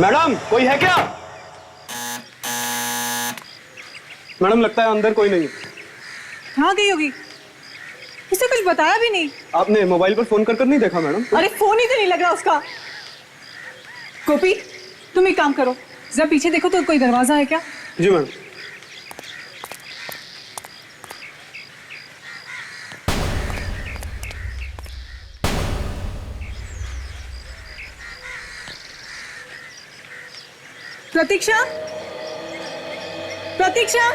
Madam कोई है क्या? मैडम लगता है अंदर कोई नहीं। कहाँ गई होगी? इसे कुछ बताया भी नहीं। आपने मोबाइल पर फोन कर नहीं देखा मैडम? अरे फोन ही तो नहीं लग रहा उसका। गोपी तुम एक काम करो, जरा पीछे देखो तो कोई दरवाजा है क्या? जी मैडम। प्रतीक्षा, प्रतीक्षा,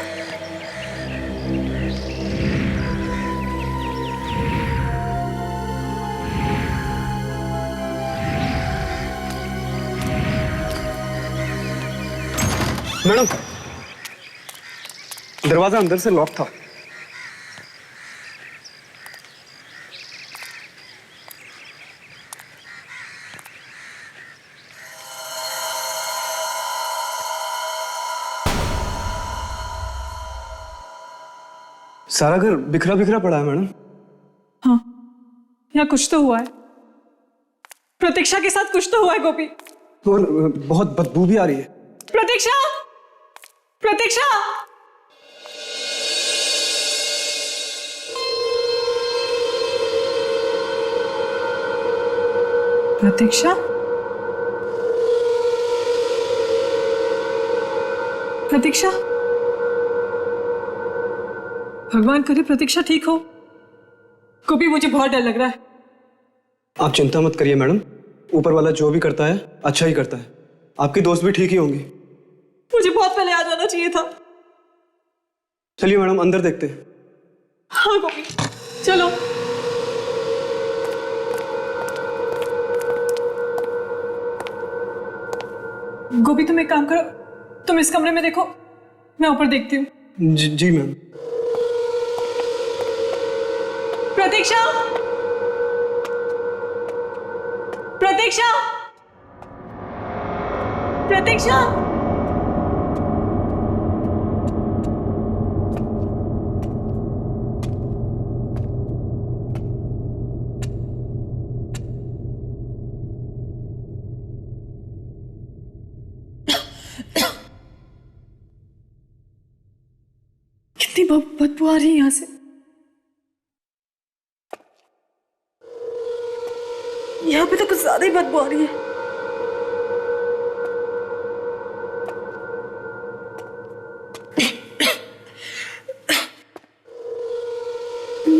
मैडम दरवाजा अंदर से लॉक था। सारा घर बिखरा बिखरा पड़ा है मैडम। हाँ यहाँ कुछ तो हुआ है। प्रतीक्षा के साथ कुछ तो हुआ है गोपी। और बहुत बदबू भी आ रही है। प्रतीक्षा, प्रतीक्षा, प्रतीक्षा, प्रतीक्षा, भगवान करे प्रतीक्षा ठीक हो। गोपी मुझे बहुत डर लग रहा है। आप चिंता मत करिए मैडम, ऊपर वाला जो भी करता है अच्छा ही करता है। आपकी दोस्त भी ठीक ही होंगी। मुझे बहुत पहले आ जाना चाहिए था। चलिए मैडम अंदर देखते हैं। हाँ गोपी चलो। गोपी तुम एक काम करो, तुम इस कमरे में देखो, मैं ऊपर देखती हूँ। जी मैम। प्रतीक्षा, प्रतीक्षा, प्रतीक्षा, कितनी बदबू आ रही है यहां से। यहाँ पे तो कुछ ज्यादा ही बदबू आ रही है।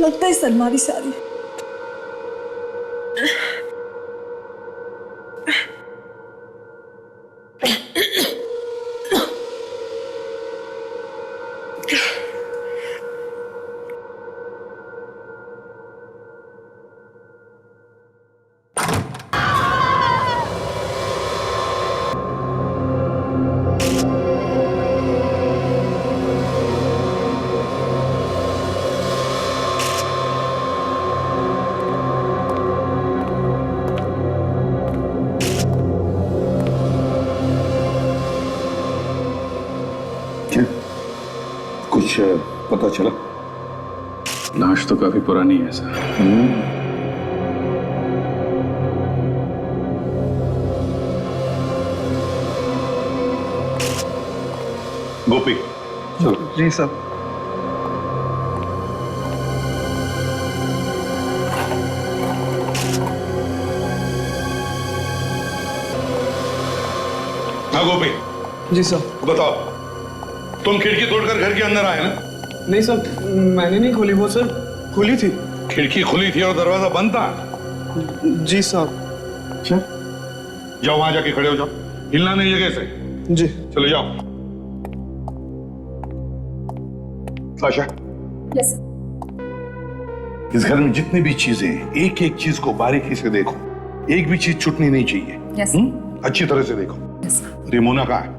लगता है सलमारी से आ रही है। कुछ पता चला? लाश तो काफी पुरानी है सर। गोपी चलो। जी साहब। हाँ गोपी जी साहब। बताओ, तुम खिड़की तोड़कर घर के अंदर आए ना? नहीं सर, मैंने नहीं खोली, वो सर खुली थी। खिड़की खुली थी और दरवाजा बंद था? जी साहब। अच्छा जाओ, वहां जाके खड़े हो जाओ, हिलना नहीं जगह से। जी चले जाओ। साशा, यस इस घर में जितनी भी चीजें हैं, एक एक चीज को बारीकी से देखो, एक भी चीज छूटनी नहीं चाहिए। यस अच्छी तरह से देखो। यस। रिमोना कहाँ है?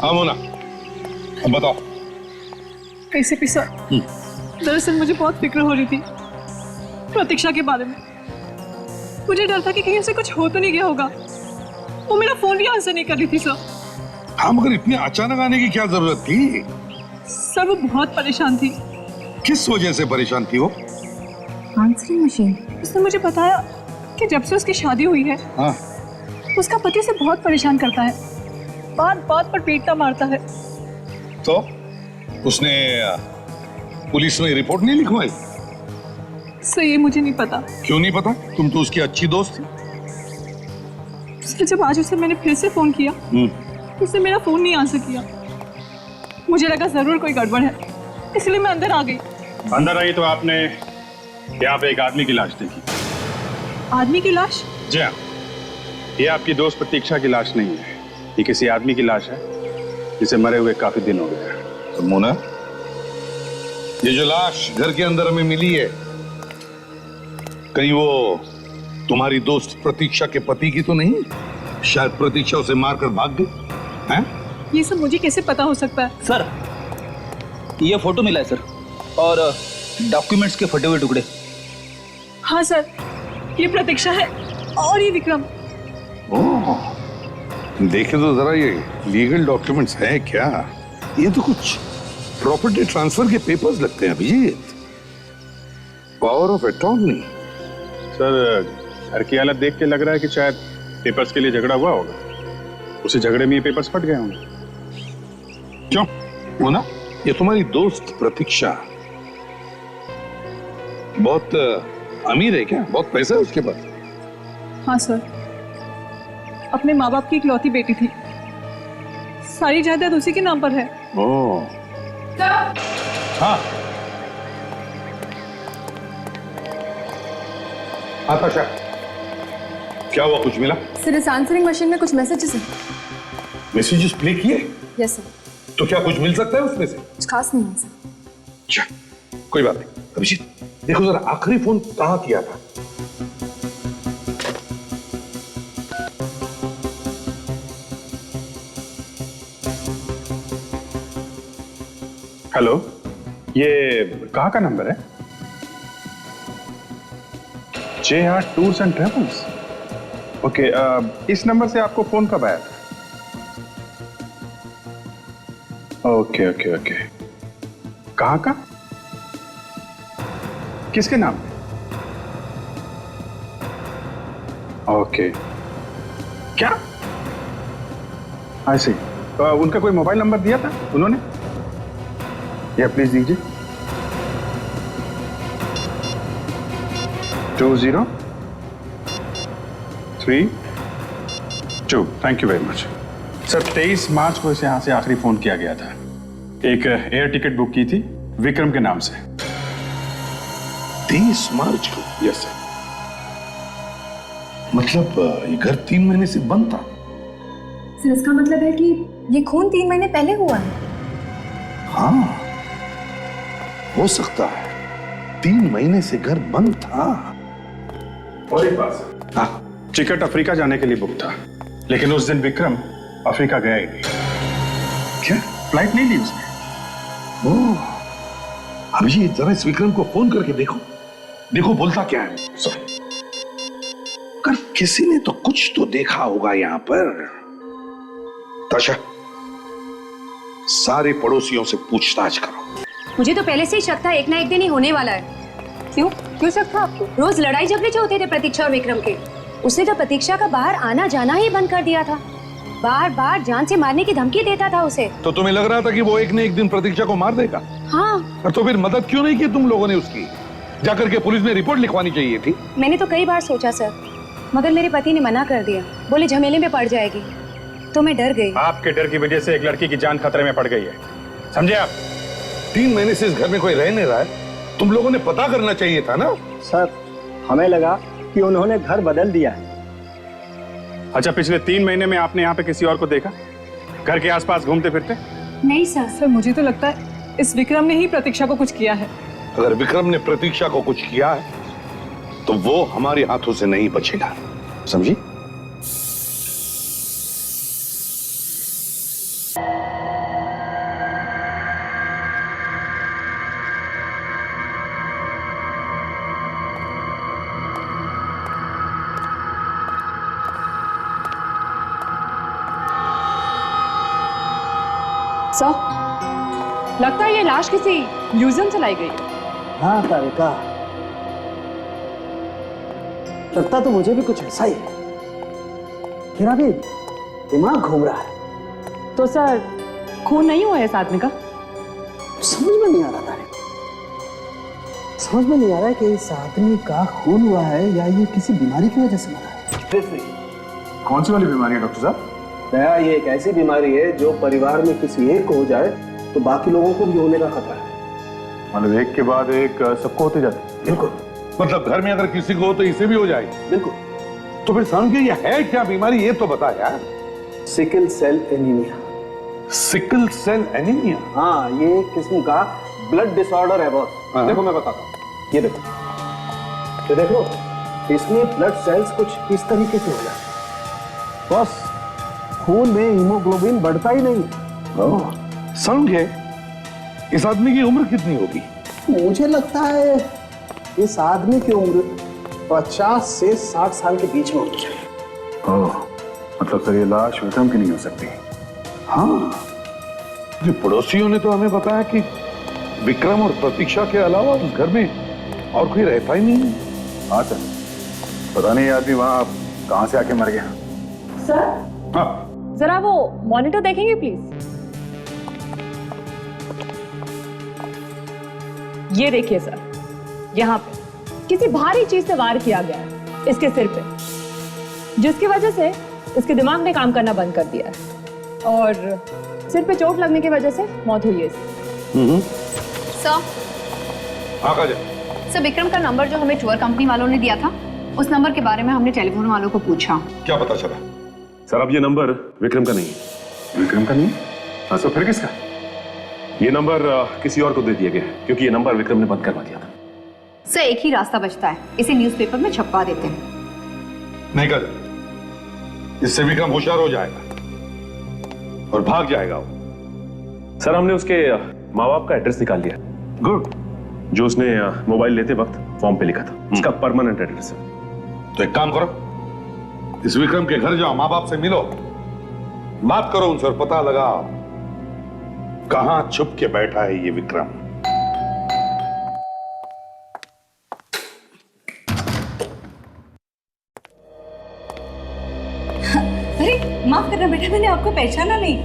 हाँ मोना, अब बताओ। कैसे पिसा? दरअसल मुझे बहुत फिक्र हो रही थी प्रतीक्षा के बारे में। मुझे डर था कि कहीं से कुछ हो तो नहीं गया होगा। वो मेरा फोन भी आंसर नहीं कर रही थी सर। हाँ मगर इतने अचानक आने की क्या जरूरत थी? सर वो बहुत परेशान थी। किस वजह से परेशान थी वो? Answering machine. उसने मुझे बताया कि जब से उसकी शादी हुई है हाँ, उसका पति से बहुत परेशान करता है, बात बात पर पीटता मारता है। तो उसने पुलिस में रिपोर्ट नहीं लिखवाई? सर ये मुझे नहीं पता। क्यों नहीं पता? तुम तो उसकी अच्छी दोस्त थी। सर जब आज उसे मैंने फिर से फोन किया तो उसने मेरा फोन नहीं आंसर किया। मुझे लगा जरूर कोई गड़बड़ है, इसलिए मैं अंदर आ गई। अंदर आई तो आपने यहाँ पे एक आदमी की लाश देखी। आदमी की लाश? जी हाँ, ये आपकी दोस्त प्रतीक्षा की लाश नहीं है, ये किसी आदमी की लाश है जिसे मरे हुए काफी दिन हो गए। तो मोना, ये जो लाश घर के अंदर हमें मिली है, कहीं वो तुम्हारी दोस्त प्रतीक्षा के पति की तो नहीं? शायद प्रतीक्षा उसे मारकर भाग गई हैं? ये सब मुझे कैसे पता हो सकता है? सर ये फोटो मिला है सर, और डॉक्यूमेंट्स के फटे हुए टुकड़े। हाँ सर, ये प्रतीक्षा है और ये विक्रम। ओह, देखे तो जरा ये लीगल डॉक्यूमेंट्स हैं क्या? ये तो कुछ प्रॉपर्टी ट्रांसफर के पेपर्स लगते हैं Abhijit. Power of attorney. Sir घर की हालत देख के लग रहा है कि शायद पेपर्स के लिए झगड़ा हुआ होगा, उसी झगड़े में ये पेपर्स फट गए होंगे। क्यों मोना, ये तुम्हारी दोस्त प्रतीक्षा बहुत अमीर है क्या? बहुत पैसा है उसके पास? हाँ सर, अपने माँ बाप की इकलौती बेटी थी, सारी जायदाद उसी के नाम पर है। ओह हाँ, आकाशा क्या हुआ? कुछ मिला? सर इस आंसरिंग मशीन में कुछ मैसेजेस हैं। मैसेजेस प्ले किए? Yes sir. तो क्या कुछ मिल सकता है उसमें से? कुछ खास नहीं है सर। अच्छा, कोई बात नहीं। अभिजीत देखो जरा, आखिरी फोन कहाँ किया था? हेलो, ये कहाँ का नंबर है? JR tours and travels. Okay, इस नंबर से आपको फोन कब आया था? ओके ओके ओके, कहाँ का? किसके नाम पे? ओके, क्या? आई सी। उनका कोई मोबाइल नंबर दिया था उन्होंने? या प्लीज दीजिए। 2032। Thank you very much sir. 23 मार्च को इसे यहाँ से आखिरी फोन किया गया था। एक एयर टिकट बुक की थी विक्रम के नाम से। 23 मार्च को? Yes sir. मतलब ये घर 3 महीने से बंद था? सर इसका मतलब है कि ये खून 3 महीने पहले हुआ है। हाँ, हो सकता है 3 महीने से घर बंद था। और एक बात सर, हाँ, टिकट अफ्रीका जाने के लिए बुक था, लेकिन उस दिन विक्रम अफ्रीका गया ही नहीं। क्या? फ्लाइट नहीं ली उसने। ओह, अभी जरा इस विक्रम को फोन करके देखो, देखो बोलता क्या है। सॉरी। कर किसी ने तो कुछ तो देखा होगा यहाँ पर। ताशा, सारे पड़ोसियों से पूछताछ करो। मुझे तो पहले से ही शक था एक ना एक दिन ही होने वाला है। क्यों क्यों शक था आपको? रोज लड़ाई झगड़े जो होते थे प्रतीक्षा और विक्रम के, उसने तो प्रतीक्षा का बाहर आना जाना ही बंद कर दिया था। बार बार जान से मारने की धमकी देता था उसे। तो तुम्हें लग रहा था कि वो एक न एक दिन प्रतीक्षा को मार देगा? हाँ। और तो फिर मदद क्यों नहीं की तुम लोगों ने उसकी? जाकर के पुलिस में रिपोर्ट लिखवानी चाहिए थी। मैंने तो कई बार सोचा सर, मगर मेरे पति ने मना कर दिया, बोले झमेले में पड़ जाएगी। तो मैं डर गई। आपके डर की वजह से एक लड़की की जान खतरे में पड़ गई है, समझे आप? 3 महीने से इस घर में कोई रह नहीं रहा है, तुम लोगों ने पता करना चाहिए था ना। सर हमें लगा कि उन्होंने घर बदल दिया है। अच्छा, पिछले 3 महीने में आपने यहाँ पे किसी और को देखा घर के आसपास घूमते फिरते? नहीं सर। सर मुझे तो लगता है इस विक्रम ने ही प्रतीक्षा को कुछ किया है। अगर विक्रम ने प्रतीक्षा को कुछ किया है तो वो हमारे हाथों से नहीं बचेगा, समझी? सर लगता है ये लाश किसी म्यूजियम से लाई गई है। हाँ कारिका, लगता तो मुझे भी कुछ ऐसा ही है। मेरा भी दिमाग घूम रहा है। तो सर खून नहीं हुआ है इस आदमी का? समझ में नहीं आ रहा था, समझ में नहीं आ रहा है कि इस आदमी का खून हुआ है या ये किसी बीमारी की वजह से मरा है। कौन सी वाली बीमारी है डॉक्टर साहब? दया ये एक ऐसी बीमारी है जो परिवार में किसी एक को हो जाए तो बाकी लोगों को भी होने का खतरा है। मतलब एक के बाद एक सबको होते जाते? बिल्कुल मतलब घर में अगर किसी को हो तो इसे भी हो जाएगी? बिल्कुल। तो फिर समझिए ये है क्या बीमारी, ये तो बता यार। Sickle cell anaemia. Sickle cell anaemia? हाँ, ये एक किस्म का ब्लड डिसऑर्डर है बॉस। हाँ। देखो मैं बताता हूँ, ये देखो, ये देखो, इसमें ब्लड सेल्स कुछ इस तरीके से हो जाते हैं बॉस। खून में हीमोग्लोबिन बढ़ता ही नहीं। समझे? इस आदमी की उम्र कितनी होगी? मुझे लगता है इस आदमी की उम्र 50 से 60 साल के बीच में होनी चाहिए। ओह, मतलब सर ये लाश विक्रम की नहीं हो सकती। हाँ, जो पड़ोसियों ने तो हमें बताया कि विक्रम और प्रतीक्षा के अलावा उस घर में और कोई रहता ही नहीं। हाँ सर, पता नहीं आदमी वहां कहां से आके मर गया। सर हाँ, जरा वो मॉनिटर देखेंगे प्लीज। ये देखिए सर, यहाँ पे किसी भारी चीज से वार किया गया है इसके सिर पे, जिसकी वजह से इसके दिमाग ने काम करना बंद कर दिया है और सिर पे चोट लगने की वजह से मौत हुई है इसकी। सर हाँ काजल। सर विक्रम का नंबर जो हमें टूर कंपनी वालों ने दिया था, उस नंबर के बारे में हमने टेलीफोन वालों को पूछा। क्या पता चला? सर अब ये नंबर विक्रम का नहीं है। विक्रम का नहीं? हाँ, तो फिर किसका? ये नंबर किसी और को दे दिया गया है क्योंकि ये नंबर विक्रम ने बंद करवा दिया था। सर एक ही रास्ता बचता है, इसे न्यूज़पेपर में छपवा देते हैं। नहीं काजल, इससे विक्रम होशियार हो जाएगा और भाग जाएगा वो। सर हमने उसके माँ बाप का एड्रेस निकाल लिया। गुड। जो उसने मोबाइल लेते वक्त फॉर्म पे लिखा था, उसका परमानेंट एड्रेस है। तो एक काम करो, इस विक्रम के घर जाओ, माँ बाप से मिलो, बात करो उनसे और पता लगाओ कहां छुप के बैठा है ये विक्रम। अरे माफ करना बेटा, मैंने आपको पहचाना नहीं।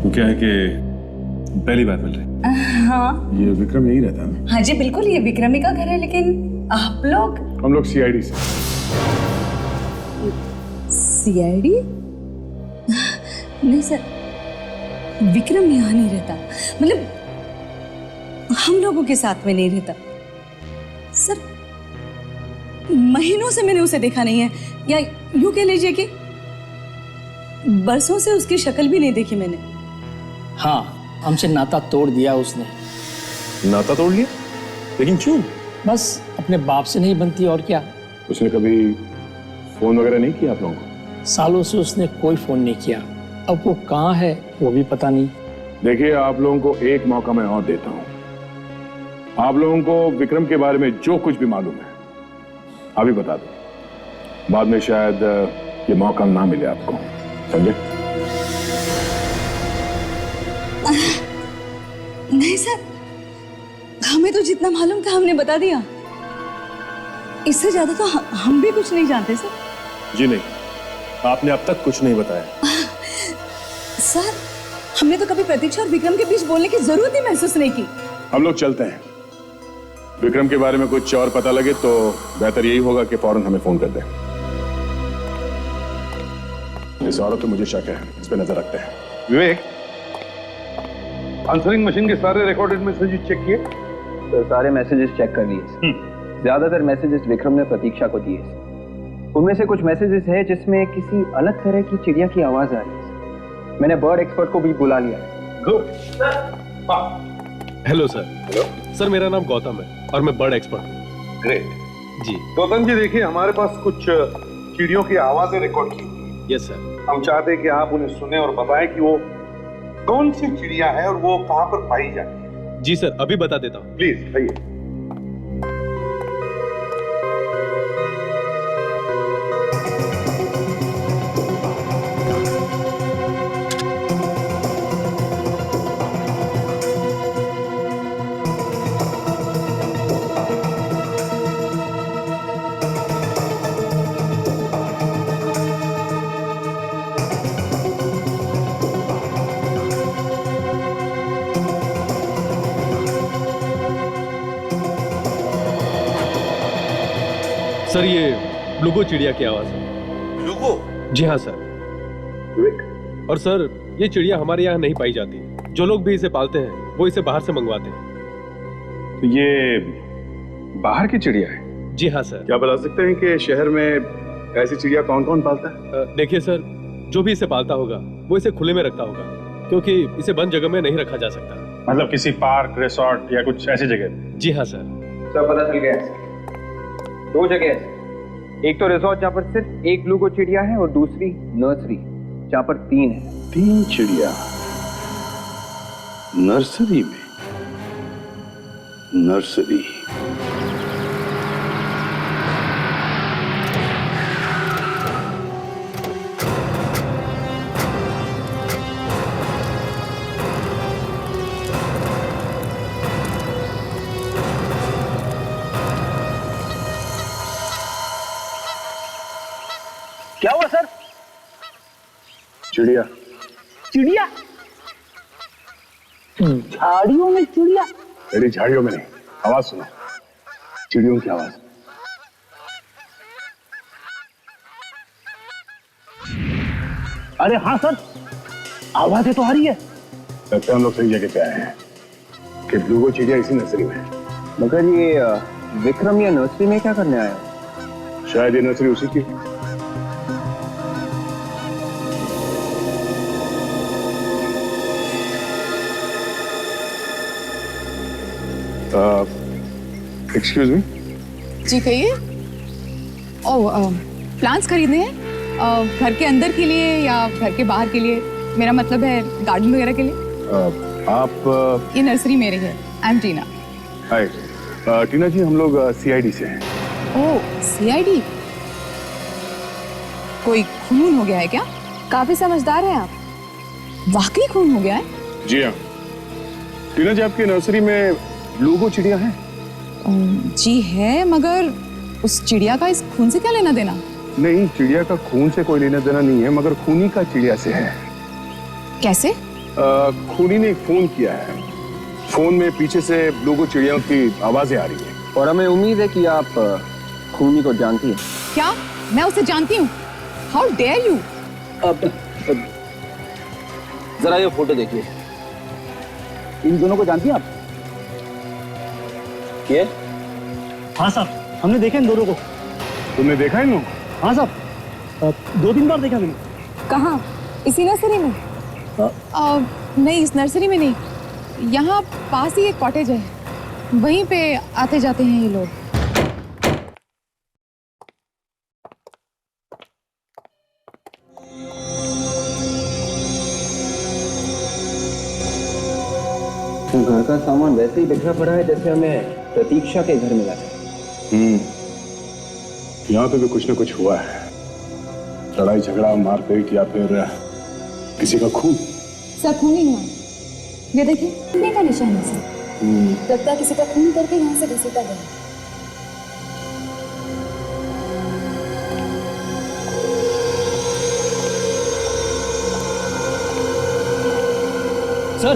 वो क्या है कि पहली बार मिल रहे। हाँ ये विक्रम यही रहता है ना? हाँ जी बिल्कुल, ये विक्रमी का घर है, लेकिन आप लोग? हम लोग सीआईडी से। सीआईडी? नहीं सर, विक्रम यहाँ नहीं रहता, मतलब हम लोगों के साथ में नहीं रहता सर। महीनों से मैंने उसे देखा नहीं है, या यूं कह लीजिए कि बरसों से उसकी शक्ल भी नहीं देखी मैंने। हाँ, हमसे नाता तोड़ दिया उसने। नाता तोड़ लिया? लेकिन क्यों? बस अपने बाप से नहीं बनती और क्या। उसने कभी फोन वगैरह नहीं किया आप लोगों को? सालों से उसने कोई फोन नहीं किया। अब वो कहाँ है वो भी पता नहीं। देखिए, आप लोगों को एक मौका मैं और देता हूं। आप लोगों को विक्रम के बारे में जो कुछ भी मालूम है अभी बता दो, बाद में शायद ये मौका ना मिले आपको, समझे? नहीं सर, हमें तो जितना मालूम था हमने बता दिया, इससे ज्यादा तो हम भी कुछ नहीं जानते सर। जी नहीं, आपने अब तक कुछ नहीं बताया। सर हमने तो कभी प्रतीक्षा और विक्रम के बीच बोलने की जरूरत ही महसूस नहीं की। हम लोग चलते हैं। विक्रम के बारे में कुछ और पता लगे तो बेहतर यही होगा कि फौरन हमें फोन कर दें। इस औरत पे मुझे शक है, इस पे नजर रखते हैं। विवेक, आंसरिंग मशीन के सारे रिकॉर्डेड मैसेजेस चेक किए? तो सारे मैसेजेस चेक कर लिए। ज्यादातर मैसेजेस विक्रम ने प्रतीक्षा को दिए। उनमें से कुछ मैसेजेस हैं जिसमें किसी अलग तरह की चिड़िया की आवाज आ रही है। मैंने बर्ड एक्सपर्ट को भी बुला लिया है। Good. Hello sir. Hello sir, मेरा नाम गौतम है और मैं बर्ड एक्सपर्ट हूँ। ग्रेट जी। गौतम जी, देखिए हमारे पास कुछ चिड़ियों की आवाजें रिकॉर्ड की। Yes sir. हम चाहते हैं कि आप उन्हें सुने और बताएं कि वो कौन सी चिड़िया है और वो कहां पर पाई जाती है। जी सर, अभी बता देता हूँ। प्लीज आइए। सर ये ब्लूगो चिड़िया की आवाज है। ब्लूगो? जी हाँ सर। और सर ये चिड़िया हमारे यहाँ नहीं पाई जाती। जो लोग भी इसे पालते हैं वो इसे बाहर से मंगवाते हैं। तो ये बाहर की चिड़िया है? जी हाँ सर। क्या बता सकते हैं कि शहर में ऐसी चिड़िया कौन कौन पालता है? देखिए सर, जो भी इसे पालता होगा वो इसे खुले में रखता होगा, क्योंकि इसे बंद जगह में नहीं रखा जा सकता। मतलब किसी पार्क, रिसोर्ट या कुछ ऐसी जगह? जी हाँ सर। सब पता चल गया है। 2 जगह है, एक तो रिसोर्ट जहाँ पर सिर्फ एक ब्लूगो चिड़िया है और दूसरी नर्सरी जहाँ पर 3 है। 3 चिड़िया नर्सरी में? नर्सरी? क्या हुआ सर? चिड़िया। चिड़िया? झाड़ियों में चिड़िया? मेरी झाड़ियों में नहीं, आवाज सुनो, चिड़ियों की आवाज। अरे हाँ सर, आवाजें तो आ रही है। लगता है हम लोग सही जगह पे आए हैं कि ब्लूगो चिड़िया इसी नर्सरी में है। मगर ये विक्रम ये नर्सरी में क्या करने आया? शायद ये नर्सरी उसी की। Excuse me. जी कहिए। ओह, प्लांट्स खरीदने हैं? घर के अंदर के लिए या घर के बाहर के लिए? मेरा मतलब है गार्डन वगैरह के लिए। आप? ये नर्सरी मेरी है। आई एम टीना। हाय टीना जी, हम लोग CID से हैं। ओह, CID? कोई खून हो गया है क्या? काफी समझदार हैं आप। वाकई खून हो गया है? जी हाँ। टीना जी, आपकी नर्सरी में ब्लूगो चिड़िया है? जी है, मगर उस चिड़िया का इस खून से क्या लेना देना? नहीं, चिड़िया का खून से कोई लेना देना नहीं है, मगर खूनी का चिड़िया से है। कैसे? खूनी ने एक फोन किया है। फोन में पीछे से ब्लूगो चिड़ियों की आवाजें आ रही है। और हमें उम्मीद है कि आप खूनी को जानती हैं। क्या मैं उसे जानती हूँ? How dare you! जरा ये फोटो देखिए। इन दोनों को जानती हैं आप? ये? हाँ साहब, हमने देखा इन दोनों को। तुमने देखा इन लोगों को? हाँ साहब, 2-3 बार देखा मैंने। कहाँ? इसी नर्सरी में? नहीं, इस नर्सरी में नहीं। यहाँ पास ही एक कॉटेज है, वहीं पे आते जाते हैं ये लोग। घर का सामान वैसे ही बिखरा पड़ा है जैसे हमें प्रतीक्षा के घर मिला है। यहाँ पे भी कुछ न कुछ हुआ है। लड़ाई झगड़ा, मारपीट या फिर किसी का खून। सब खून ही हुआ। ये देखिए, खून का निशान है सर। लगता है किसी का खून करके यहाँ से घसीटा गया। सर,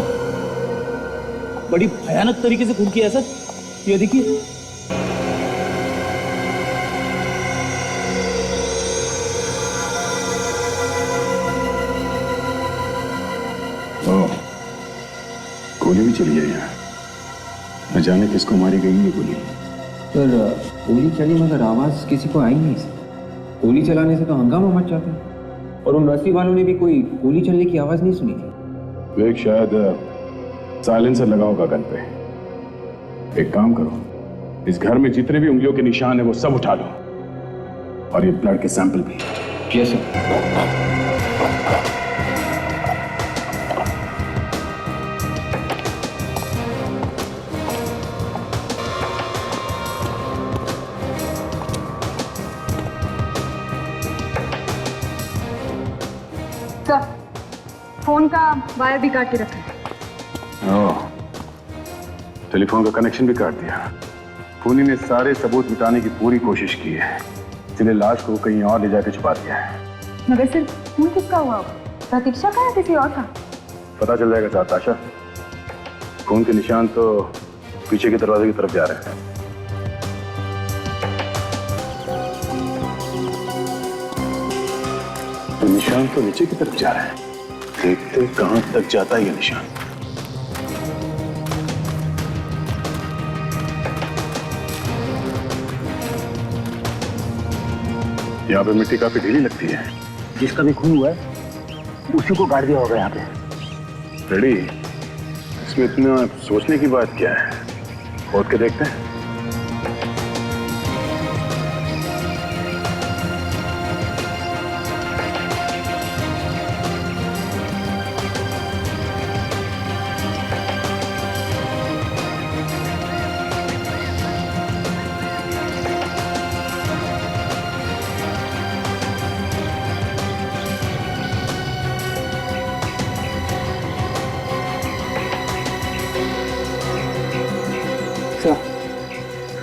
बड़ी भयानक तरीके से खून किया है सर। ये देखिए। गोली भी चली है यहाँ। न जाने किसको मारी गई ये गोली। सर, गोली चली मगर आवाज किसी को आई नहीं सर। गोली चलाने से तो हंगामा मच जाता है। और उन नर्सरी वालों ने भी कोई गोली चलने की आवाज नहीं सुनी थी। वे शायद साइलेंसर लगा होगा गन पे। एक काम करो, इस घर में जितने भी उंगलियों के निशान है वो सब उठा लो, और ये ब्लड के सैंपल भी। Yes sir. फोन का वायर भी काट के रखा। टेलीफोन का कनेक्शन भी काट दिया। खूनी ने सारे सबूत मिटाने की पूरी कोशिश की है, इसलिए लाश को कहीं और ले जाकर छुपा दिया है। मगर सिर्फ खून किसका हुआ? प्रतीक्षा का या किसी और का? पता चल जाएगा साथ आशा। खून के निशान तो पीछे के दरवाजे की तरफ जा रहे हैं। तो निशान तो नीचे की तरफ जा रहा है, देखते कहां तक जाता है ये निशान। यहाँ पे मिट्टी काफी ढीली लगती है। जिसका भी खून हुआ है उसी को गाड़ दिया होगा यहाँ पे। रेडी, इसमें इतना सोचने की बात क्या है, खोद के देखते हैं।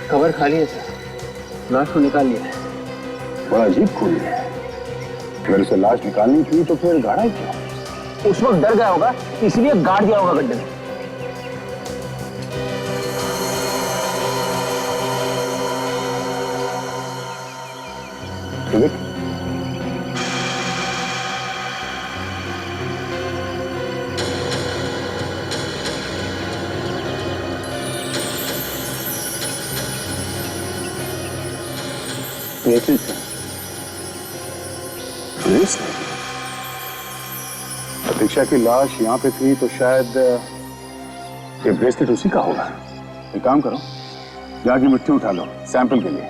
कवर खाली है सर, लाश को निकाल लिया है। बड़ा अजीब खून है। अगर उसे लाश निकालनी थी तो फिर गाड़ा ही क्यों? उस वक्त डर गया होगा इसलिए गाड़ दिया होगा गड्ढे में। प्रतीक्षा की लाश यहाँ पे थी तो शायद ये ब्रेसलेट उसी का होगा। एक काम करो, जाके मिट्टी उठा लो सैंपल के लिए।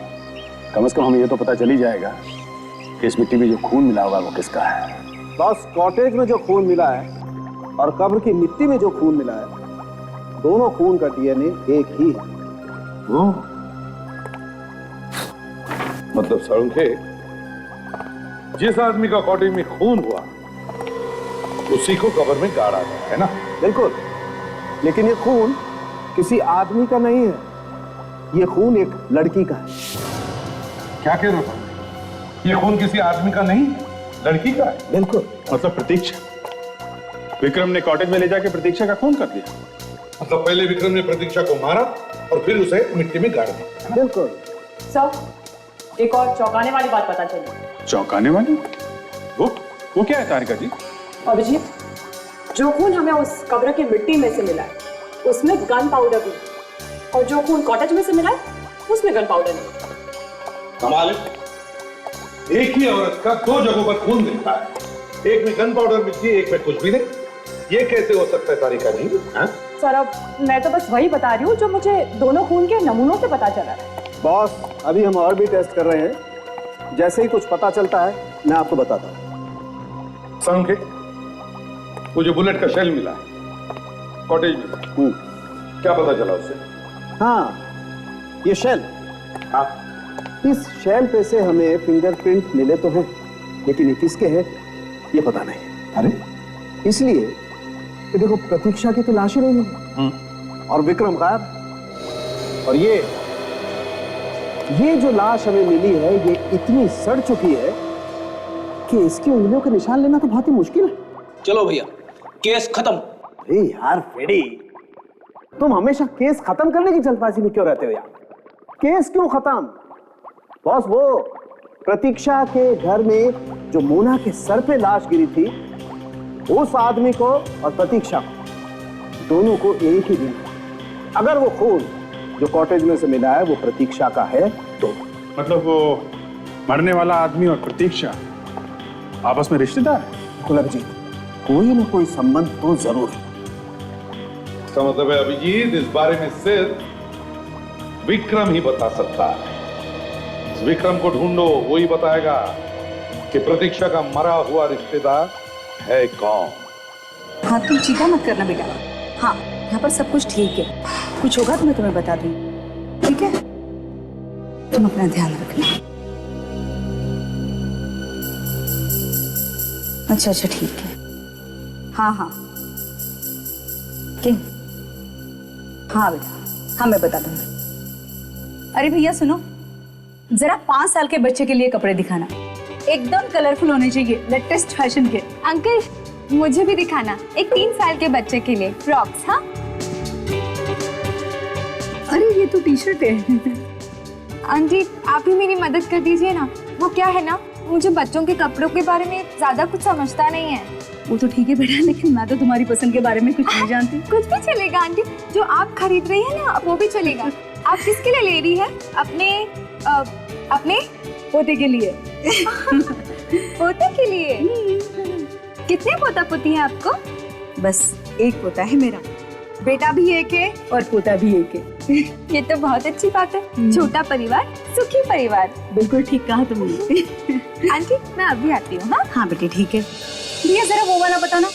कम से कम हमें ये तो पता चल ही जाएगा कि इस मिट्टी में जो खून मिला होगा वो किसका है। बस कॉटेज में जो खून मिला है और कब्र की मिट्टी में जो खून मिला है, दोनों खून का डीएनए एक ही है। वो मतलब सड़ुंखे, जिस आदमी का कॉटेज में खून हुआ उसी को कब्र में गाड़ा गया है ना? बिल्कुल, लेकिन ये खून किसी आदमी का नहीं है, ये खून एक लड़की का है। क्या कह रहे हो? ये खून किसी आदमी का नहीं, लड़की का है? बिल्कुल। मतलब प्रतीक्षा, विक्रम ने कॉटेज में ले जाके प्रतीक्षा का खून कर दिया। मतलब पहले विक्रम ने प्रतीक्षा को मारा और फिर उसे मिट्टी में गाड़ दिया। बिल्कुल। सर, एक और चौंकाने वाली बात पता चली। चौंकाने वाली? वो क्या है तारिका जी? अभिजीत, जो खून हमें उस कब्र की मिट्टी में से मिला है उसमें गन पाउडर भी, और जो खून कॉटेज में से मिला है उसमें गन पाउडर नहीं। कमाल है, एक ही औरत का दो जगहों पर खून मिलता है, एक में गन पाउडर मिलती है, एक में कुछ भी नहीं। ये कैसे हो सकता है तारिका जी? सर, अब मैं तो बस वही बता रही हूँ जो मुझे दोनों खून के नमूनों से पता चला है। बॉस, अभी हम और भी टेस्ट कर रहे हैं, जैसे ही कुछ पता चलता है मैं आपको बताता हूँ। सड़ुंखे, वो जो बुलेट का शेल मिला है कॉटेज में, क्या पता चला उससे? हाँ, ये शेल। हाँ, इस शेल पे से हमें फिंगरप्रिंट मिले तो हैं, लेकिन ये किसके हैं ये पता नहीं। अरे इसलिए कि देखो, प्रतीक्षा की तो लाश ही नहीं मिली और विक्रम गायब। और ये जो लाश हमें मिली है ये इतनी सड़ चुकी है कि इसकी उंगलियों के निशान लेना तो बहुत ही मुश्किल है। चलो भैया, केस खत्म। अरे यार फ्रेडी, तुम हमेशा केस खत्म करने की जल्दबाजी में क्यों रहते हो यार? केस क्यों खत्म? बॉस, वो प्रतीक्षा के घर में जो मोना के सर पे लाश गिरी थी, उस आदमी को और प्रतीक्षा को, दोनों को एक ही दिन, अगर वो खून जो कॉटेज में से मिला है वो प्रतीक्षा का है तो मतलब वो मरने वाला आदमी और प्रतीक्षा आपस में रिश्तेदार है? अभिजीत, कोई ना कोई संबंध तो जरूर है। इसका मतलब है अभिजीत, इस बारे में सिर्फ विक्रम ही बता सकता है। इस विक्रम को ढूंढो, वो ही बताएगा कि प्रतीक्षा का मरा हुआ रिश्तेदार है कौन। हाँ, तुम चिंता मत करना बेटा। हाँ, यहाँ पर सब कुछ ठीक है, कुछ होगा तो मैं तुम्हें बता दूँ, ठीक है? तुम अपना ध्यान रखना। अच्छा, ठीक है। हाँ हाँ, हाँ बेटा, हाँ मैं बता दूंगी। अरे भैया सुनो, जरा 5 साल के बच्चे के लिए कपड़े दिखाना, एकदम कलरफुल होने चाहिए, लेटेस्ट फैशन के। अंकल, मुझे भी दिखाना, एक 3 साल के बच्चे के लिए फ्रॉक्स। हाँ, अरे ये तो टी शर्ट है। आंटी, आप ही मेरी मदद कर दीजिए ना। वो क्या है ना, मुझे बच्चों के कपड़ों के बारे में ज्यादा कुछ समझता नहीं है। वो तो ठीक है बेटा, लेकिन मैं तो तुम्हारी पसंद के बारे में कुछ नहीं जानती। कुछ भी चलेगा आंटी, जो आप खरीद रही है ना वो भी चलेगा। आप किसके लिए ले रही है? अपने पोते के लिए। पोते के लिए? कितने पोता पोती हैं आपको? बस एक पोता है मेरा, बेटा भी एक है और पोता भी एक है। ये तो बहुत अच्छी बात है। छोटा परिवार सुखी परिवार। बिल्कुल ठीक कहा तुमने। आंटी मैं अभी आती हूँ। हाँ हाँ बेटे ठीक है। भैया जरा वो वाला बताना।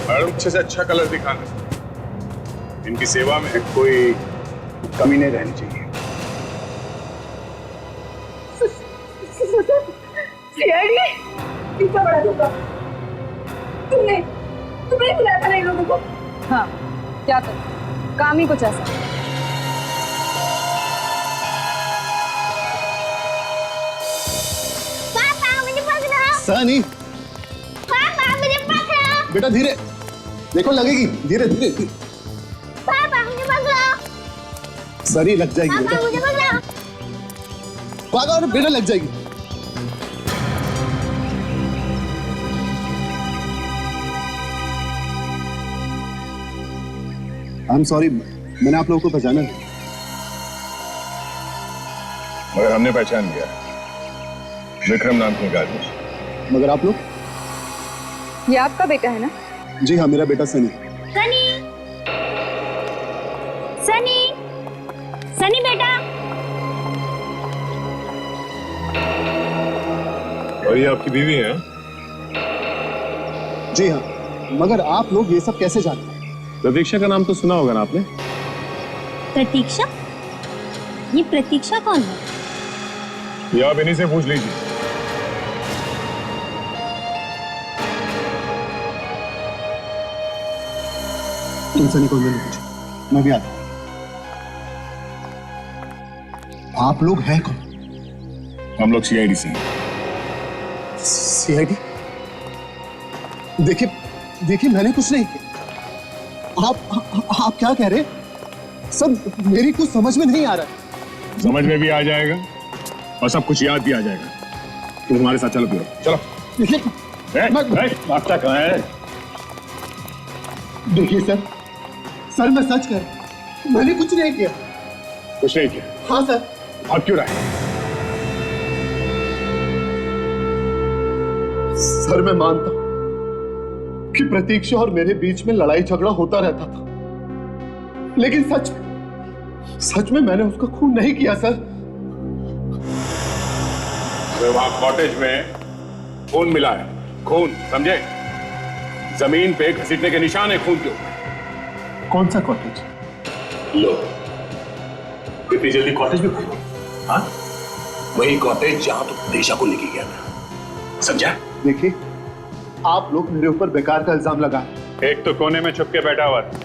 मैडम अच्छे से अच्छा कलर दिखाना, इनकी सेवा में कोई कमी नहीं रहनी चाहिए। तुमने बुलाया था इन लोगों को? हाँ, क्या कर, काम ही कुछ ऐसा। पापा मुझे पकड़ो। सनी पापा मुझे पकड़ो। बेटा धीरे, देखो लगेगी, धीरे धीरे। पापा मुझे पकड़ो। सनी लग जाएगी पापा बेटा। मुझे पकड़ो। भागो और बेटा लग जाएगी। आई एम सॉरी, मैंने आप लोगों को पहचाना नहीं। मगर हमने पहचान लिया, विक्रम नाम के गाड़ी। मगर आप लोग? ये आपका बेटा है ना? जी हाँ, मेरा बेटा सनी। सनी, सनी, सनी बेटा। और ये आपकी बीवी है? जी हाँ, मगर आप लोग ये सब कैसे जानते हैं? प्रतीक्षा का नाम तो सुना होगा ना आपने? प्रतीक्षा? ये प्रतीक्षा कौन है? ये आप इन्हीं से पूछ लीजिए। तुम सनी को मैंने पूछा, मैं भी आता हूं। आप लोग हैं कौन? हम लोग सीआईडी से हैं। सीआईडी? देखिए देखिए, मैंने कुछ नहीं किया। आप क्या कह रहे हैं? सब मेरी कुछ समझ में नहीं आ रहा। समझ में भी आ जाएगा और सब कुछ याद भी आ जाएगा। तुम हमारे साथ चलो, चलो। देखिए मास्टर कहाँ है? देखिए सर, मैं सच कर, मैंने कुछ नहीं किया। कुछ नहीं किया? हाँ सर। भाग क्यों रहा है? सर मैं मानता हूं कि प्रतीक्षा और मेरे बीच में लड़ाई झगड़ा होता रहता था, लेकिन सच में मैंने उसका खून नहीं किया सर। वहां कॉटेज में खून मिला है, खून, समझे? जमीन पे घसीटने के निशान है खून के ऊपर। कौन सा कॉटेज? लो, इतनी जल्दी कॉटेज में खून? हाँ, वही कॉटेज जहां तो प्रतीक्षा को लेके गया था, समझा? देखिए, आप लोग मेरे ऊपर बेकार का इल्जाम लगा। एक तो कोने में छुप के बैठा हुआ था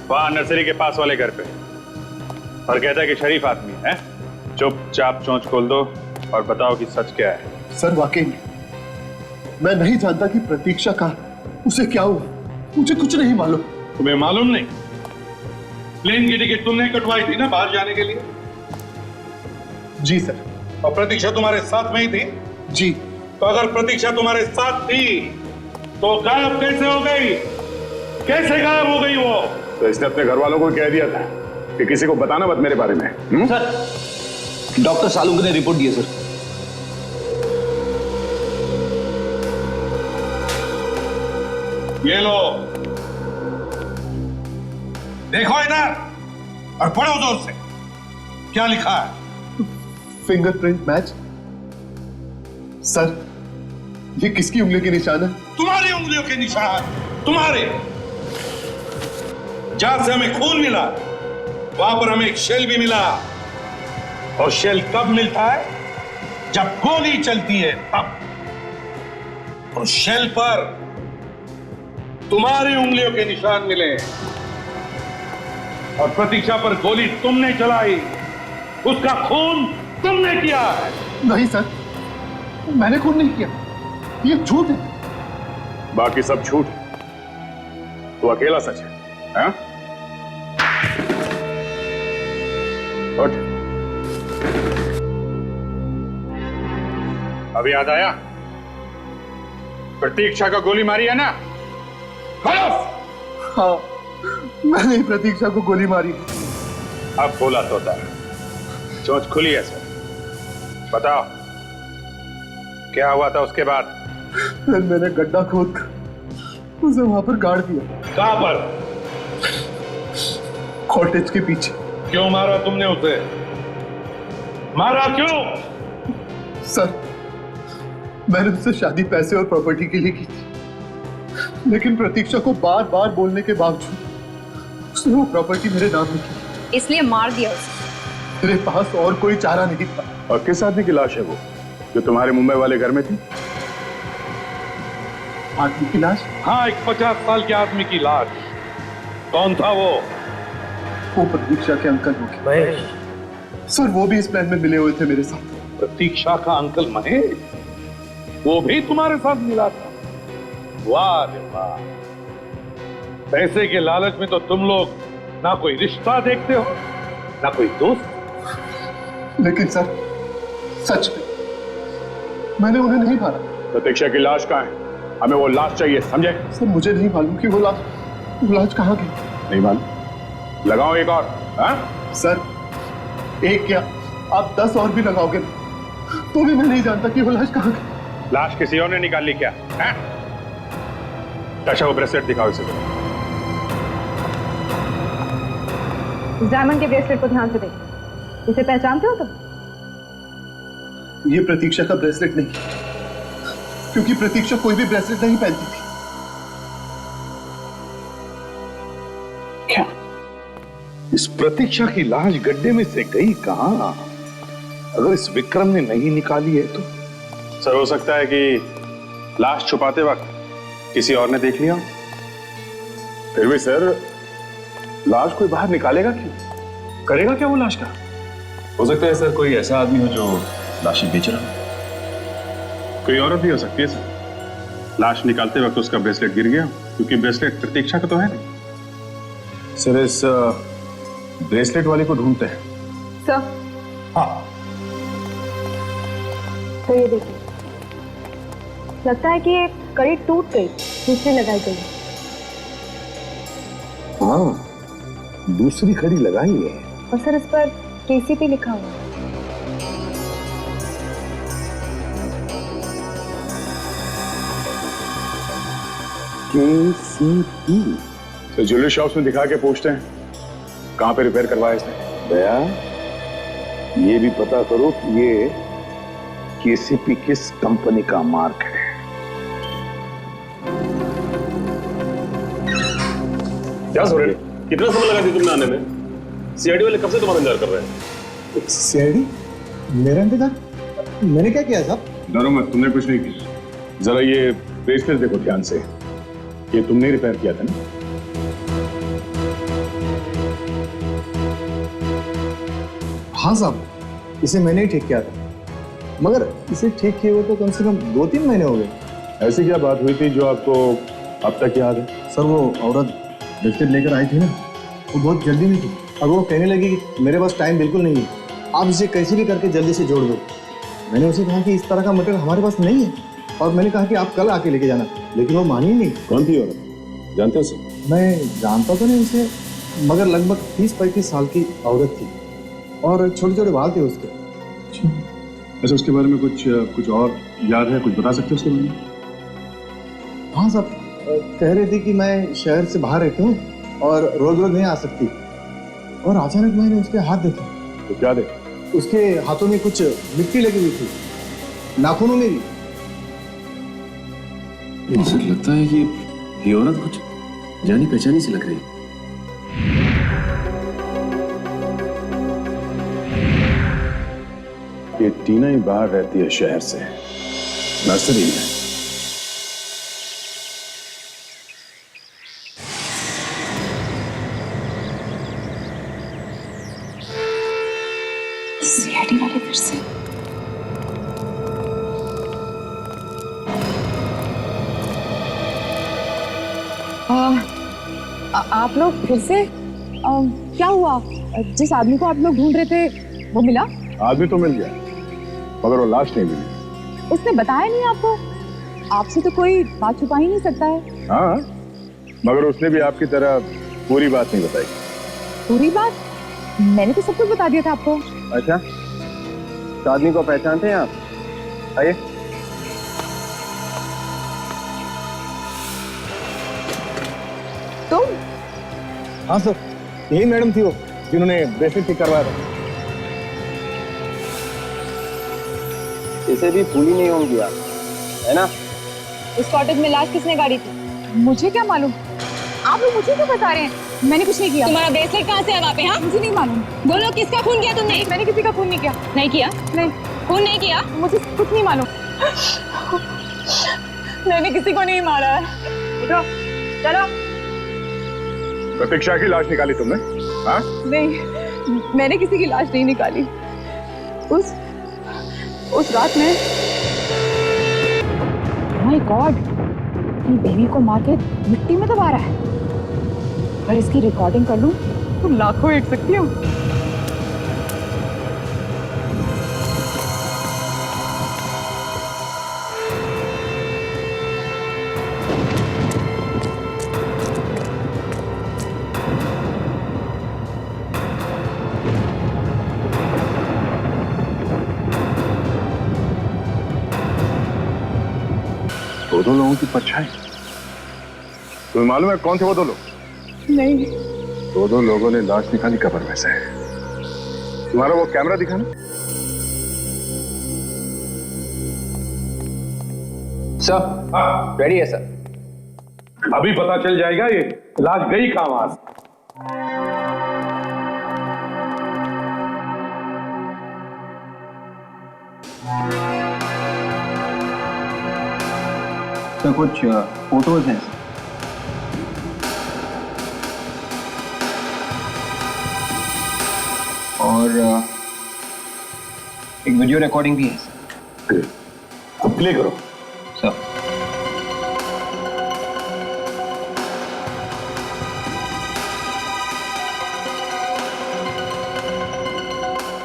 वहां नर्सरी के पास वाले घर पे, और कहता है कि शरीफ आदमी है। चुपचाप चोंच खोल दो और बताओ कि सच क्या है। सर वाकई में मैं नहीं जानता कि प्रतीक्षा का उसे क्या हुआ, मुझे कुछ नहीं मालूम। तुम्हें मालूम नहीं? प्लेन की टिकट तुमने कटवाई थी ना बाहर जाने के लिए? जी सर। और प्रतीक्षा तुम्हारे साथ में ही थी? जी। तो अगर प्रतीक्षा तुम्हारे साथ थी तो गायब कैसे हो गई? कैसे गायब हो गई वो? तो इसने अपने घर वालों को कह दिया था कि किसी को बताना मत मेरे बारे में। सर, डॉक्टर सालुंके ने रिपोर्ट दी है सर। ये लो, देखो इधर और पढ़ो जोर से। क्या लिखा है? Fingerprint match. सर, ये किसकी उंगली के निशान है? तुम्हारी उंगलियों के निशान, तुम्हारे। जहां से हमें खून मिला वहां पर हमें एक शेल भी मिला, और शेल कब मिलता है? जब गोली चलती है तब। और शेल पर तुम्हारी उंगलियों के निशान मिले, और प्रतीक्षा पर गोली तुमने चलाई, उसका खून तुमने किया है। नहीं सर, मैंने खून नहीं किया, ये झूठ है। बाकी सब झूठ। तो अकेला सच है, हाँ? उठ। अभी याद आया? प्रतीक्षा को गोली मारी है ना? हाँ, मैंने प्रतीक्षा को गोली मारी। अब बोला तोता, चोंच खुली है सर। बताओ क्या हुआ था उसके बाद? फिर मैंने गड्ढा खोद कर उसे वहां पर गाड़ दिया। कहां पर? कॉटेज के पीछे। क्यों मारा तुमने उसे? मारा क्यों? सर, मैंने उससे शादी पैसे और प्रॉपर्टी के लिए की थी, लेकिन प्रतीक्षा को बार बार बोलने के बावजूद उसने वो प्रॉपर्टी मेरे नाम में की, इसलिए मार दिया उसे। मेरे पास और कोई चारा नहीं था। और किस आदमी की लाश है वो जो तुम्हारे मुंबई वाले घर में थी? आदमी की लाश? हाँ, एक 50 साल के आदमी की लाश। कौन था वो? वो प्रतीक्षा के अंकल होंगे। महेश। सर, वो भी इस प्लान में मिले हुए थे मेरे साथ। प्रतीक्षा का अंकल महेश, वो भी तुम्हारे साथ मिला था? वाह रे वाह। पैसे के लालच में तो तुम लोग ना कोई रिश्ता देखते हो ना कोई दोस्त। लेकिन सर, सच में मैंने उन्हें नहीं मारा। प्रतीक्षा की लाश कहाँ है? हमें वो लाश चाहिए, समझे? सर, मुझे नहीं मालूम कि वो लाश कहाँ गई। नहीं मालूम? लगाओ एक और। हाँ? सर, एक क्या आप 10 और भी लगाओगे तो भी मैं नहीं जानता कि वो लाश कहाँ गई। लाश किसी और ने निकाल ली क्या? अच्छा, वो ब्रेसलेट दिखाओ इसे। इस डायमंड के ब्रेसलेट को ध्यान से देखो। इसे पहचानते हो तुम? ये प्रतीक्षा का ब्रेसलेट नहीं, क्योंकि प्रतीक्षा कोई भी ब्रेसलेट नहीं पहनती थी। क्या इस प्रतीक्षा की लाश गड्ढे में से गई कहां? अगर इस विक्रम ने नहीं निकाली है तो? सर, हो सकता है कि लाश छुपाते वक्त किसी और ने देख लिया। फिर भी सर, लाश कोई बाहर निकालेगा क्यों? करेगा क्या वो लाश का? हो सकता है सर कोई ऐसा आदमी हो जो लाशें बेच रहा हो। कोई औरत भी हो सकती है सर। लाश निकालते वक्त उसका ब्रेसलेट गिर गया, क्योंकि ब्रेसलेट प्रतीक्षा का तो है नहीं। सर, इस ब्रेसलेट वाले को ढूंढते हैं। सर। हाँ। तो ये देखिए, लगता है कि ये कड़ी टूट गई, दूसरी लगाई गई। हाँ, दूसरी कड़ी लगाई है। और सर, इस पर केसीपी लिखा हुआ है। केसीपी? तो ज्वेलरी शॉप्स में दिखा के पूछते हैं कहां पे रिपेयर करवाया इसने। दया, ये भी पता करो कि ये केसीपी किस कंपनी का मार्क है। क्या सोरेन, कितना समय लगा दी तुमने आने में? सीआईडी वाले कब से तुम्हारा इंतजार कर रहे हैं? सीआईडी? मेरा इंतजार? मैंने क्या किया साहब? डरो मत, तुमने कुछ नहीं किया। जरा ये ब्रेसलेट देखो ध्यान से, ये तुमने रिपेयर किया था ना? हाँ साहब, इसे मैंने ही ठीक किया था, मगर इसे ठीक किए हुए तो कम से कम 2-3 महीने हो गए। ऐसी क्या बात हुई थी जो आपको अब तक याद है? सर, वो औरत ब्रेसलेट लेकर आई थी ना, वो बहुत जल्दी में थी और वो कहने लगी कि मेरे पास टाइम बिल्कुल नहीं है, आप इसे कैसे भी करके जल्दी से जोड़ दो। मैंने उसे कहा कि इस तरह का मटेरियल हमारे पास नहीं है, और मैंने कहा कि आप कल आके लेके जाना, लेकिन वो मानी ही नहीं। कौन थी औरत, जानते हो सर? मैं जानता तो नहीं उसे, मगर लगभग 30-35 साल की औरत थी और छोटे छोटे बाल थे उसके। अच्छा, उसके बारे में कुछ और याद है? कुछ बता सकते हो उसके बारे में? हाँ साहब, कह रही थी कि मैं शहर से बाहर रहती हूँ और रोज रोज नहीं आ सकती, और अचानक मैंने उसके हाथ देखे। तो क्या देखा? उसके हाथों में कुछ मिट्टी लगी हुई थी, नाखूनों में भी। मुझे लगता है कि ये औरत कुछ जानी पहचानी सी लग रही है। ये टीना ही बाहर रहती है शहर से, नर्सरी में। सीआईडी वाले फिर से। आप लोग फिर से क्या हुआ? जिस आदमी को आप लोग ढूंढ रहे थे वो मिला? आदमी तो मिल गया, मगर वो लाश नहीं मिली। उसने बताया नहीं आपको? आपसे तो कोई बात छुपा ही नहीं सकता है। हाँ, मगर उसने भी आपकी तरह पूरी बात नहीं बताई। पूरी बात? मैंने तो सब कुछ बता दिया था आपको। अच्छा, तो आदमी को पहचानते हैं आप? आइए। तुम? हाँ सर, यही मैडम थी वो जिन्होंने ब्रेसलेट ठीक करवाया था। इसे भी भूली नहीं होंगी आप, है ना? उस कॉटेज में लाश किसने गाड़ी थी? मुझे क्या मालूम? आप लोग मुझे क्यों बता रहे हैं? मैंने कुछ नहीं किया। तुम्हारा ब्रेसलेट कहाँ से है वहाँ पे? हाँ, मुझे नहीं मालूम। बोलो किसका खून किया तुमने? मैंने किसी का खून नहीं किया। नहीं किया? नहीं, खून नहीं किया? मुझे कुछ नहीं मालूम। मैंने किसी को नहीं मारा है। उठो, चलो। प्रतीक्षा की लाश निकाली तुमने? हाँ? नहीं, मैंने किसी की लाश नहीं निकाली। उस रात में माय गॉड, अपनी बीवी को मार के मिट्टी में दबा रहा है। अगर इसकी रिकॉर्डिंग कर लूं तो लाखों हिट सकती हूँ। दो लोगों की परछाई। तुम्हें मालूम है कौन थे वो दो लोग? नहीं। दो लोगों ने लाश निकाली कब्र में से। तुम्हारा वो कैमरा दिखाना। सर, रेडी है सर। अभी पता चल जाएगा ये लाश गई कहां वहां से। तो कुछ फोटोज हैं और एक वीडियो रिकॉर्डिंग भी है। अब प्ले करो सर।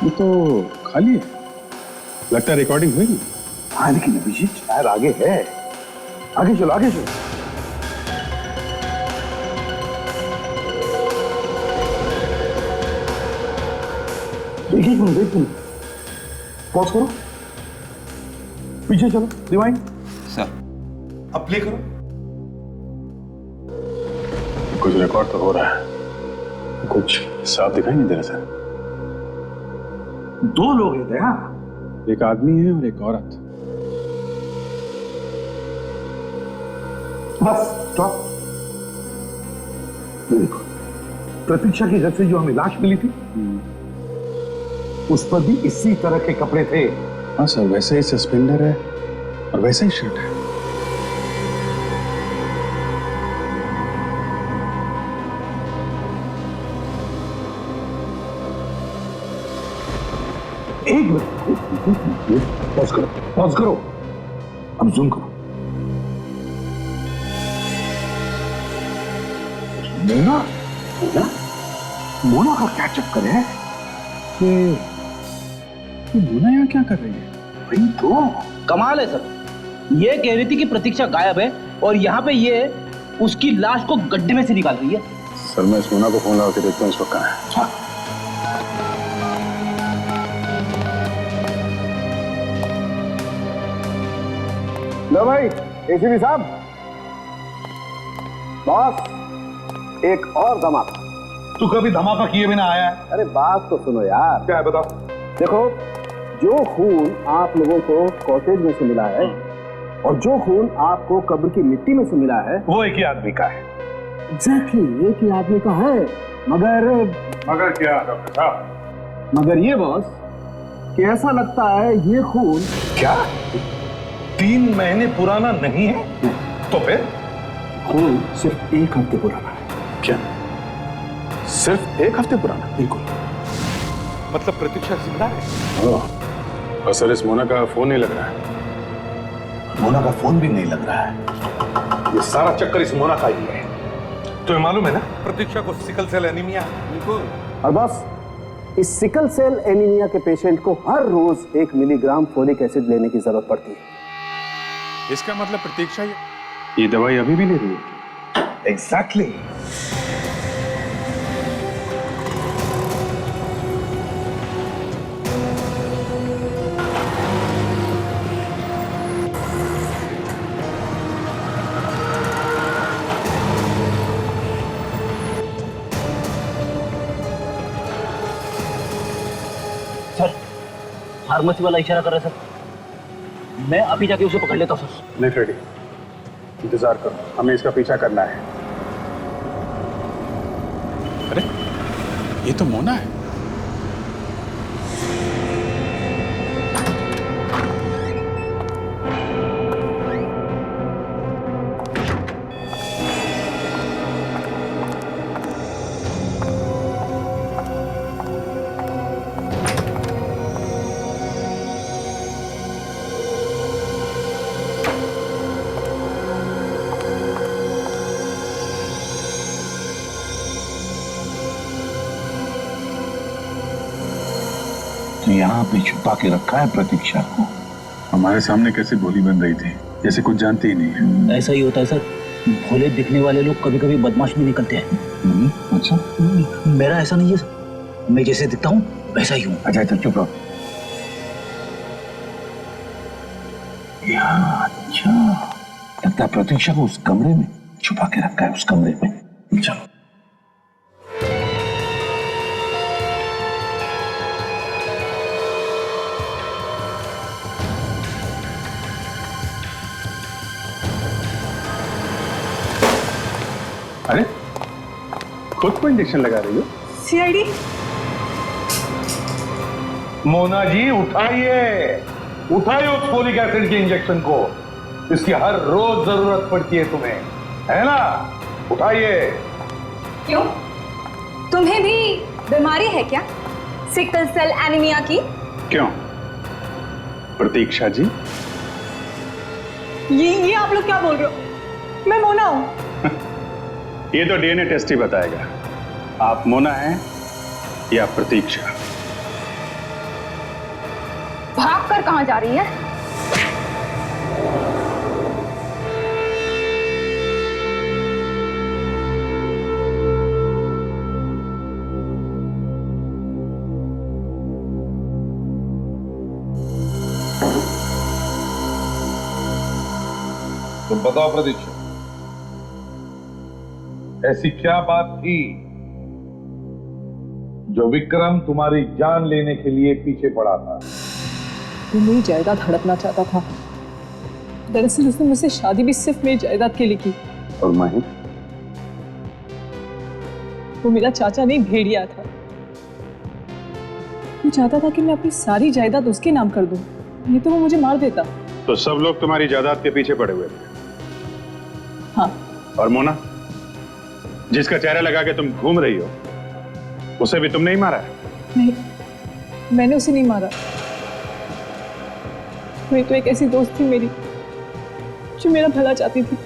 ये तो खाली है, लगता है रिकॉर्डिंग हुई नहीं। हाँ, लेकिन अभिजीत शायद आगे है। आगे चलो, आगे चलो। देखिए, पॉज करो, पीछे चलो, रिवाइंड। सर, अब प्ले करो। कुछ रिकॉर्ड तो हो रहा है, कुछ साफ दिखाई नहीं दे रहा सर। दो लोग हैं दया, एक आदमी है और एक औरत। Bus stop. देखो, प्रतीक्षा के घर से जो हमें लाश मिली थी उस पर भी इसी तरह के कपड़े थे। हाँ सर, वैसे ही सस्पेंडर है और वैसा ही शर्ट है। एक मिनट, पॉज करो, पॉज करो, अब जूम करो। मोना, मोना, मोना का क्या चक्कर है? मोना यहाँ क्या कर रही है? वही तो कमाल है सर। ये कह रही थी कि प्रतीक्षा गायब है और यहाँ पे ये उसकी लाश को गड्ढे में से निकाल रही है। सर, मैं इस मोना को फोन लगा के देखता हूँ इस वक्त कहाँ है। हाँ। लो भाई एसीपी साहब, बॉस एक और धमाका। तू कभी धमाका किए बिना आया है? अरे बात तो सुनो यार। क्या है बताओ। देखो, जो खून आप लोगों को कॉटेज में से मिला है और जो खून आपको कब्र की मिट्टी में से मिला है वो एक ही आदमी का है। एग्जैक्टली एक ही आदमी का है। मगर क्या डॉक्टर साहब? मगर ये बॉस कि ऐसा लगता है ये खून क्या 3 महीने पुराना नहीं है? तो फिर खून सिर्फ 1 हफ्ते पुराना है। क्या सिर्फ 1 हफ्ते पुराना? बिल्कुल। मतलब प्रतीक्षा जिंदा है? और सर, इस मोना का फोन नहीं लग रहा है। मोना का फोन भी नहीं लग रहा है। ये सारा चक्कर इस मोना का ही है। तुम्हें मालूम है ना प्रतीक्षा को सिकल सेल एनीमिया। बिल्कुल। और बॉस, इस सिकल सेल एनीमिया के पेशेंट को हर रोज 1 मिलीग्राम फोलिक एसिड लेने की जरूरत पड़ती है। इसका मतलब प्रतीक्षा ये दवाई अभी भी ले रही है? एग्जैक्टली। फार्मेसी वाला इशारा कर रहा है सर। मैं अभी जाके उसे पकड़ लेता हूँ सर। नहीं फ्रेडी, इंतजार करो, हमें इसका पीछा करना है। अरे ये तो मोना है। यहाँ पे छुपा के रखा है प्रतीक्षा को। हमारे सामने कैसे भोली बन रही थी, जैसे कुछ जानती ही नहीं है। ऐसा ही होता है सर, भोले दिखने वाले लोग कभी कभी बदमाश भी निकलते हैं। अच्छा, मेरा ऐसा नहीं है सर, मैं जैसे दिखता हूँ वैसा ही हूँ। अच्छा तो चुप रहो। अच्छा, लगता है प्रतीक्षा को उस कमरे में छुपा के रखा है, उस कमरे में। चलो अरे खुद को इंजेक्शन लगा रही हो? सीआईडी। मोना जी उठाइए, उठाइए उस फोलिक एसिड के इंजेक्शन को। इसकी हर रोज जरूरत पड़ती है तुम्हें, है ना? उठाइए। क्यों, तुम्हें भी बीमारी है क्या, सिकल सेल एनीमिया की? क्यों प्रतीक्षा जी? ये आप लोग क्या बोल रहे हो? मैं मोना हूं। ये तो डीएनए टेस्ट ही बताएगा आप मोना हैं या प्रतीक्षा। भाग कर कहां जा रही है? तुम बताओ प्रतीक्षा, ऐसी क्या बात थी जो विक्रम तुम्हारी जान लेने के लिए पीछे पड़ा था? वो मेरी जायदाद हड़पना चाहता था। दरअसल उसने मुझसे शादी भी सिर्फ मेरी जायदाद के लिए की। और माही? वो मेरा चाचा नहीं, भेड़िया था। वो चाहता था कि मैं अपनी सारी जायदाद उसके नाम कर दूं, नहीं तो वो मुझे मार देता। तो सब लोग तुम्हारी जायदाद के पीछे पड़े हुए थे? हाँ। और मोना, जिसका चेहरा लगा के तुम घूम रही हो, उसे भी तुमने ही मारा है? नहीं, मैंने उसे नहीं मारा। वही तो एक ऐसी दोस्त थी मेरी जो मेरा भला चाहती थी,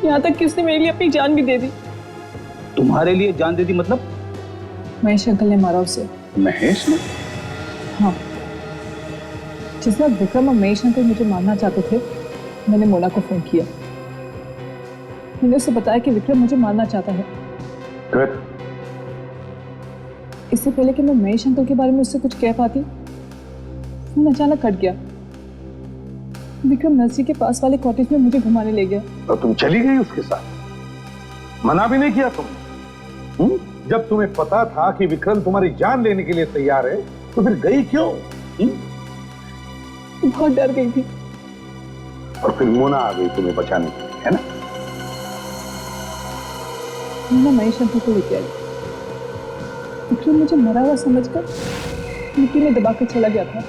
यहाँ तक कि उसने मेरे लिए अपनी जान भी दे दी। तुम्हारे लिए जान दे दी मतलब? महेश अंकल ने मारा उसे। महेश ने? हाँ, जिस वक्त विक्रम और महेश अंकल मुझे मारना चाहते थे, मैंने मोना को फोन किया। मैंने उसे बताया कि विक्रम मुझे मारना चाहता है। फिर? इससे पहले कि मैं महेश अंकल के बारे में उससे कुछ कह पाती, फोन अचानक कट गया। विक्रम नर्सरी के पास वाले कॉटेज में मुझे घुमाने ले गया। और तुम चली गई उसके साथ? मना भी नहीं किया तुम? जब तुम्हें पता था कि विक्रम तुम्हारी जान लेने के लिए तैयार है, तो फिर गई क्यों? बहुत डर गई थी। और फिर मोना आ गई तुम्हें बचाने के लिए, है ना? मोना महेश अंकल को लेके आई। विक्रम मुझे मरा हुआ समझकर मिट्टी में दबाकर चला गया था।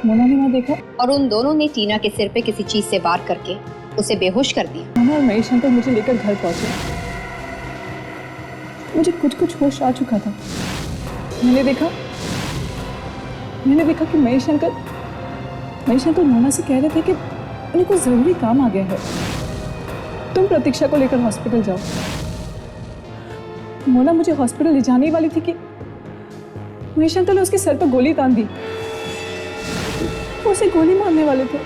मोना ने वहां देखा और उन दोनों ने टीना के सिर पे किसी चीज से वार करके उसे बेहोश कर दिया। मोना और महेश अंकल मुझे लेकर घर पहुंचे। मुझे कुछ कुछ होश आ चुका था। मैंने देखा कि महेश अंकल मोना से कह रहे थे कि उन्हें कोई जरूरी काम आ गया है, तुम प्रतीक्षा को लेकर हॉस्पिटल जाओ। मोना मुझे हॉस्पिटल ले जाने वाली थी कि महेश अंकल ने उसके सर पर गोली तान दी। वो उसे गोली मारने वाले थे।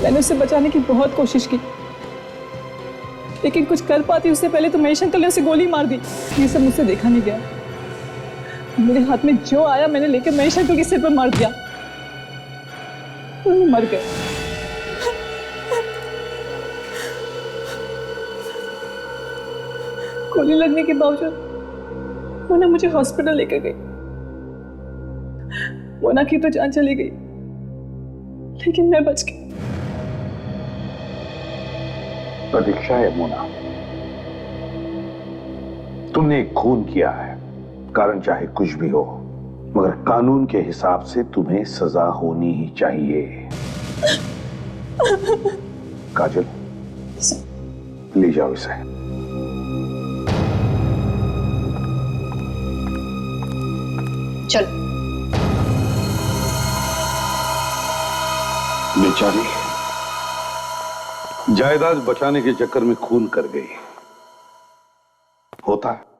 मैंने उसे बचाने की बहुत कोशिश की, लेकिन कुछ कर पाती उससे पहले तो महेश अंकल ने उसे गोली मार दी। ये सब मुझसे देखा नहीं गया। मेरे हाथ में जो आया मैंने लेकर महेश अंकल के सिर पर मार दिया। वो मर गए। गोली लगने के बावजूद मोना मुझे हॉस्पिटल लेकर गई। मोना की तो जान चली गई, लेकिन मैं बच गई। प्रतीक्षा है मोना, तुमने एक खून किया है, कारण चाहे कुछ भी हो, मगर कानून के हिसाब से तुम्हें सजा होनी ही चाहिए। काजल, ले जाओ इसे। चलो। बेचारी जायदाद बचाने के चक्कर में खून कर गई। होता है।